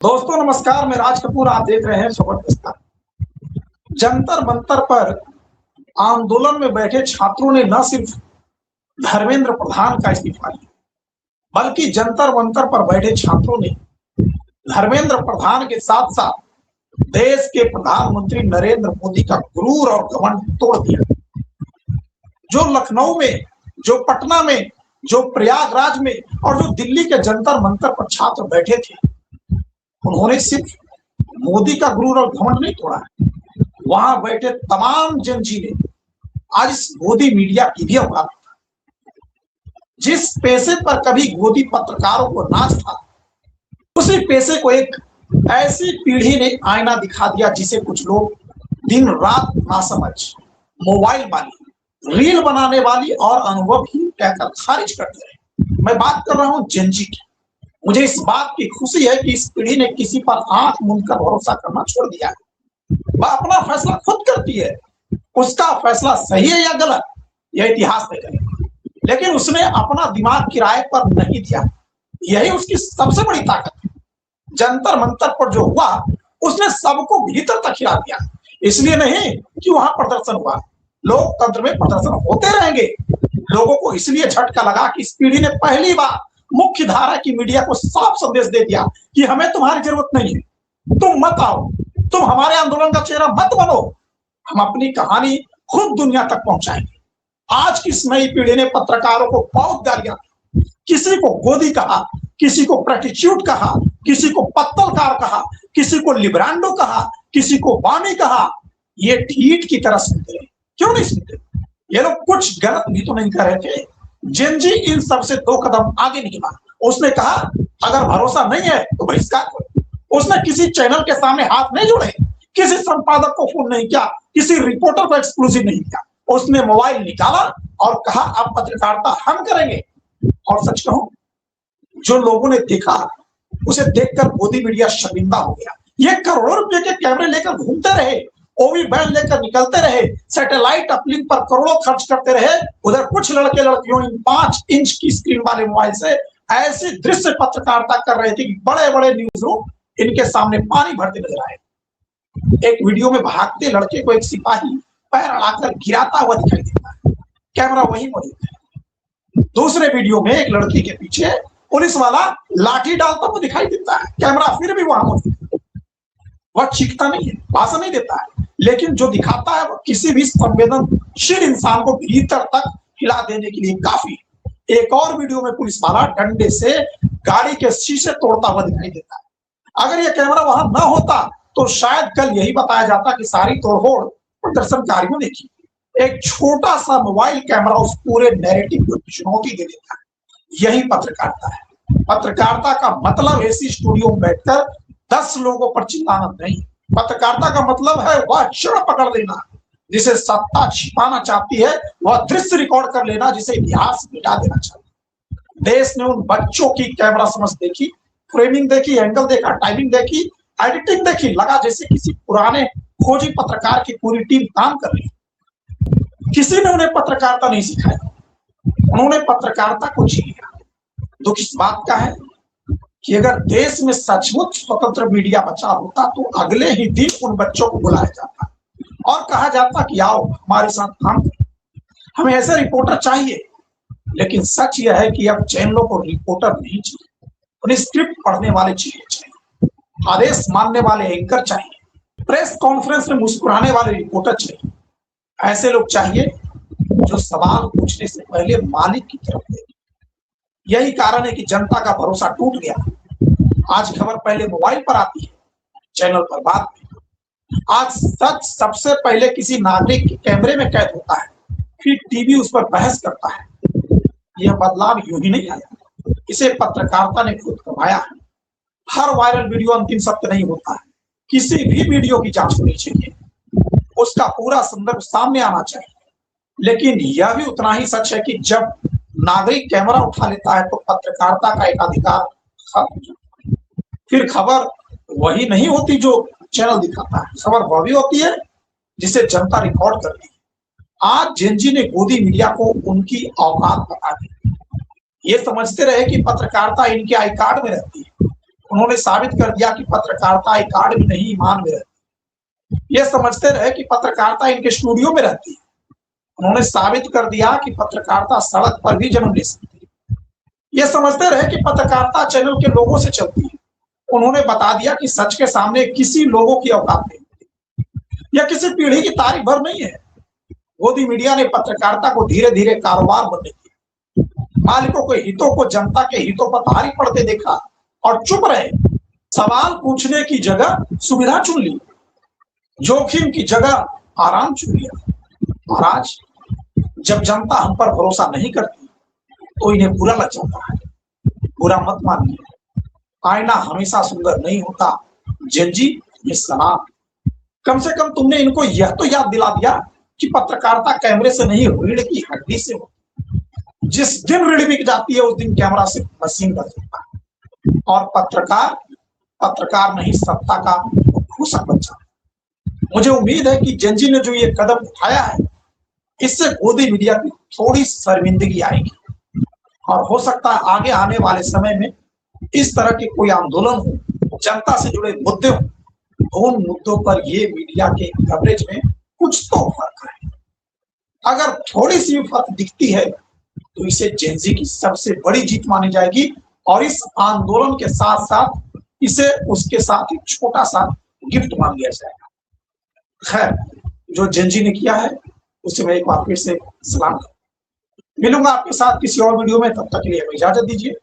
दोस्तों नमस्कार, मैं राज कपूर। आप देख रहे हैं जबरदस्त। जंतर मंतर पर आंदोलन में बैठे छात्रों ने न सिर्फ धर्मेंद्र प्रधान का इस्तीफा लिया, बल्कि जंतर मंतर पर बैठे छात्रों ने धर्मेंद्र प्रधान के साथ साथ देश के प्रधानमंत्री नरेंद्र मोदी का गुरूर और घमंड तोड़ दिया। जो लखनऊ में, जो पटना में, जो प्रयागराज में और जो दिल्ली के जंतर मंतर पर छात्र बैठे थे, उन्होंने सिर्फ मोदी का गुरूर और घमंड नहीं तोड़ा है, वहां बैठे तमाम जनजी ने आज इस गोदी मीडिया की भी औकात था। जिस पेशे पर कभी गोदी पत्रकारों को नाच था, उसी पेशे को एक ऐसी पीढ़ी ने आईना दिखा दिया जिसे कुछ लोग दिन रात नासमझ, मोबाइल वाली, रील बनाने वाली और अनुभवहीन कहकर खारिज करते रहे। मैं बात कर रहा हूं जनजी की। मुझे इस बात की खुशी है कि इस पीढ़ी ने किसी पर आंख मूंद कर भरोसा करना छोड़ दिया है। वह अपना फैसला खुद करती है, उसका फैसला सही है या गलत यह इतिहास तय करेगा, लेकिन उसने अपना दिमाग किराए पर नहीं दिया। यही उसकी सबसे बड़ी ताकत है। जंतर मंतर पर जो हुआ उसने सबको भीतर तक हिला दिया। इसलिए नहीं कि वहां प्रदर्शन हुआ, लोकतंत्र में प्रदर्शन होते रहेंगे। लोगों को इसलिए झटका लगा कि इस पीढ़ी ने पहली बार मुख्य धारा की मीडिया को साफ संदेश दे दिया कि हमें तुम्हारी जरूरत नहीं है, तुम मत आओ, तुम हमारे आंदोलन का चेहरा मत बनो, हम अपनी कहानी खुद दुनिया तक पहुंचाएंगे। आज की इस नई पीढ़ी ने पत्रकारों को बहुत गालियां दी, किसी को गोदी कहा, किसी को प्रैटिट्यूड कहा, किसी को पत्तलकार कहा, किसी को लिब्रांडो कहा, किसी को बानी कहा। ये ठीठ की तरह सुनते रहे। क्यों नहीं सुनते? ये लोग कुछ गलत भी तो नहीं कर रहे थे। जेनजी इन सबसे 2 कदम आगे निकला। उसने कहा अगर भरोसा नहीं है तो बहिष्कार करो। उसने किसी चैनल के सामने हाथ नहीं जोड़े, किसी संपादक को फोन नहीं किया, किसी रिपोर्टर को एक्सक्लूसिव नहीं किया। उसने मोबाइल निकाला और कहा अब पत्रकारिता हम करेंगे। और सच कहूं, जो लोगों ने देखा उसे देखकर गोदी मीडिया शर्मिंदा हो गया। ये करोड़ों रुपए के कैमरे लेकर घूमते रहे, ओवी बैंड लेकर निकलते रहे, सैटेलाइट अपलिंक पर करोड़ों खर्च करते रहे। उधर कुछ लड़के लड़कियों इन 5 इंच की स्क्रीन वाले मोबाइल से ऐसे दृश्य पत्रकारिता कर रहे थे कि बड़े बड़े न्यूज रूम इनके सामने पानी भरते नजर आए। एक वीडियो में भागते लड़के को एक सिपाही पैर अड़ाकर गिराता हुआ दिखाई देता है, कैमरा वहीं मौजूद है। दूसरे वीडियो में एक लड़की के पीछे पुलिस वाला लाठी डालता हुआ दिखाई देता है, कैमरा फिर भी वहां मौजूद है। वह चीखता नहीं है, भाषण नहीं देता है, लेकिन जो दिखाता है वो किसी भी संवेदनशील इंसान को भीतर तक हिला देने के लिए काफी है। एक और वीडियो में पुलिस वाला डंडे से गाड़ी के शीशे तोड़ता हुआ दिखाई देता है। अगर यह कैमरा वहां न होता तो शायद कल यही बताया जाता कि सारी तोड़फोड़ प्रदर्शनकारियों ने की। एक छोटा सा मोबाइल कैमरा उस पूरे नैरेटिव को चुनौती दे देता है। यही पत्रकारिता है। पत्रकारिता का मतलब एसी स्टूडियो में बैठकर 10 लोगों पर चिल्लाना नहीं। पत्रकारिता का मतलब है वह क्षण पकड़ लेना जिसे सत्ता छिपाना चाहती है, वह दृश्य रिकॉर्ड कर लेना जिसे इतिहास मिटा देना चाहता है। देश ने उन बच्चों की कैमरा समझ देखी, फ्रेमिंग देखी, एंगल देखा, टाइमिंग देखी, एडिटिंग देखी, लगा जैसे किसी पुराने खोजी पत्रकार की पूरी टीम काम कर रही। किसी ने उन्हें पत्रकारिता नहीं सिखाया, उन्होंने पत्रकारिता को जी लिया। दुख इस बात का है कि अगर देश में सचमुच स्वतंत्र मीडिया बचा होता तो अगले ही दिन उन बच्चों को बुलाया जाता और कहा जाता कि आओ हमारे साथ काम करो, हमें ऐसे रिपोर्टर चाहिए। लेकिन सच यह है कि अब चैनलों को रिपोर्टर नहीं चाहिए, उन्हें स्क्रिप्ट पढ़ने वाले चाहिए, आदेश मानने वाले एंकर चाहिए, प्रेस कॉन्फ्रेंस में मुस्कुराने वाले रिपोर्टर चाहिए। ऐसे लोग चाहिए जो सवाल पूछने से पहले मालिक की तरफ देखें। यही कारण है कि जनता का भरोसा टूट गया। आज खबर पहले मोबाइल पर आती है, चैनल पर बाद में। आज सच सबसे पहले किसी नागरिक के कैमरे में कैद होता है, फिर टीवी उस पर बहस करता है। यह बदलाव यूं ही नहीं आया, इसे पत्रकारिता ने खुद कमाया है। हर वायरल वीडियो अंतिम सत्य नहीं होता है। किसी भी वीडियो की जांच होनी चाहिए, उसका पूरा संदर्भ सामने आना चाहिए। लेकिन यह भी उतना ही सच है कि जब नागरिक कैमरा उठा लेता है तो पत्रकारिता का एक अधिकार खत्म हो जाता है। फिर खबर वही नहीं होती जो चैनल दिखाता है, खबर वह भी होती है जिसे जनता रिकॉर्ड कर रही है। आज जेनजी ने गोदी मीडिया को उनकी औकात बता दी। ये समझते रहे कि पत्रकारिता इनके आई कार्ड में रहती है। उन्होंने साबित कर दिया कि पत्रकारिता एक आड़ में नहीं ईमान में रहती। ये समझते रहे कि पत्रकारिता इनके स्टूडियो में रहती है। उन्होंने साबित कर दिया कि पत्रकारिता सड़क पर भी जन्म ले सकती है। ये समझते रहे कि पत्रकारिता चैनल के लोगों से चलती है। उन्होंने बता दिया कि सच के सामने किसी लोगों की औकात नहीं, यह किसी पीढ़ी की तारीफ भर नहीं है। गोदी मीडिया ने पत्रकारिता को धीरे धीरे कारोबार बनने दिया। मालिकों के हितों को जनता के हितों पर भारी पड़ते देखा और चुप रहे। सवाल पूछने की जगह सुविधा चुन ली, जोखिम की जगह आराम चुन लिया। और आज जब जनता हम पर भरोसा नहीं करती तो इन्हें बुरा लग जाता है। बुरा मत मानिए, आईना हमेशा सुंदर नहीं होता। जेनजी ये सलाम। कम से कम तुमने इनको यह तो याद दिला दिया कि पत्रकारिता कैमरे से नहीं, रीढ़ की हड्डी से हो। जिस दिन रीढ़ बिक जाती है उस दिन कैमरा से मशीन कर सकता है। और पत्रकार पत्रकार नहीं, सत्ता का भूषण बन जाता है। मुझे उम्मीद है कि जेनजी ने जो ये कदम उठाया है, इससे गोदी मीडिया की थोड़ी शर्मिंदगी आएगी और हो सकता है आगे आने वाले समय में इस तरह के कोई आंदोलन हो, जनता से जुड़े मुद्दे हो, उन मुद्दों पर ये मीडिया के कवरेज में कुछ तो फर्क है। अगर थोड़ी सी फर्क दिखती है तो इसे जेनजी की सबसे बड़ी जीत मानी जाएगी और इस आंदोलन के साथ साथ इसे उसके साथ एक छोटा सा गिफ्ट मान लिया जाएगा। खैर, जो जेनजी ने किया है उसे मैं एक बार फिर से सलाम करूं। मिलूंगा आपके साथ किसी और वीडियो में, तब तक के लिए इजाजत दीजिए।